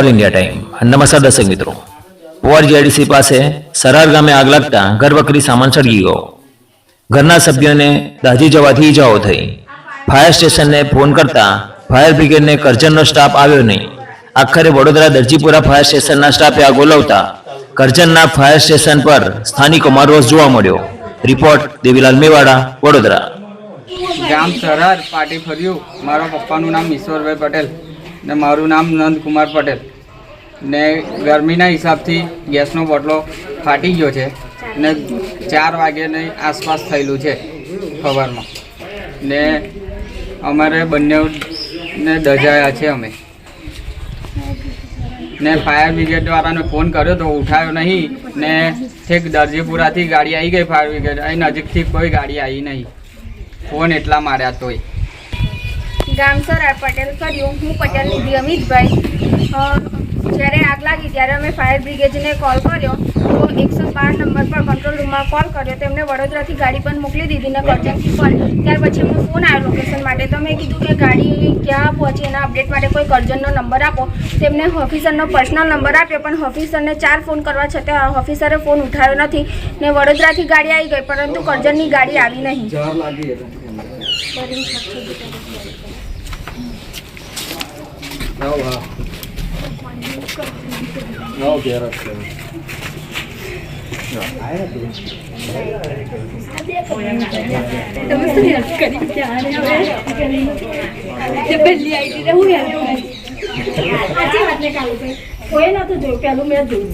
All India time. નમસ્કાર દર્શક મિત્રો. પોર જીઆઈડીસી પાસે સરાર ગામે આગ લાગતા ઘર વકરી સામાન સળગી ગયો. ઘરના સભ્યોને દાઝી જવાથી ઈજાઓ થઈ. ફાયર સ્ટેશનને ફોન કરતા ફાયર બ્રિગેડને કરજણનો સ્ટાફ આવ્યો નહીં. આખરે વડોદરા દરજીપુરા ફાયર સ્ટેશનના સ્ટાફે આગ ઓલવતા કરજણના ફાયર સ્ટેશન પર સ્થાનિકોમાં રોષ જોવા મળ્યો. રિપોર્ટ દેવીલાલ મેવાડા, વડોદરા. ગામ સરાર પાટી ફર્યું. મારા પપ્પાનું નામ ઈશ્વરભાઈ પટેલ ને મારું નામ નંદકુમાર પટેલ. ને ગરમીના હિસાબથી ગેસનો બોટલો ફાટી ગયો છે ને 4 વાગ્યાની આસપાસ થયેલું છે સવારમાં. ને અમારે બંનેને દજાયા છે અમે. ને ફાયર બ્રિગેડવાળાને ફોન કર્યો તો ઉઠાયો નહીં. ને ઠેક દરજીપુરાથી ગાડી આવી ગઈ ફાયર બ્રિગેડ. અહીં નજીકથી કોઈ ગાડી આવી નહીં. ફોન એટલા માર્યા તોય. ગામ સરાર પટેલ કર્યું. હું પટેલ નિધિ અમિતભાઈ. જ્યારે આગ લાગી ત્યારે અમે ફાયર બ્રિગેડને કોલ કર્યો તો 112 નંબર પર કંટ્રોલ રૂમમાં કોલ કર્યો. તેમને વડોદરાથી ગાડી પણ મોકલી દીધી ને કરજણથી પણ. ત્યાર પછી એમનો ફોન આવ્યો લોકેશન માટે. તો મેં કીધું કે ગાડી ક્યાં પહોંચી એના અપડેટ માટે કોઈ કરજણનો નંબર આપો. તેમને ઓફિસરનો પર્સનલ નંબર આપ્યો પણ ઓફિસરને 4 ફોન કરવા છતાં ઓફિસરે ફોન ઉઠાવ્યો નથી. ને વડોદરાથી ગાડી આવી ગઈ પરંતુ કરજણની ગાડી આવી નહીં. કોઈ નતું જોયું, પેલું મેં જોયું.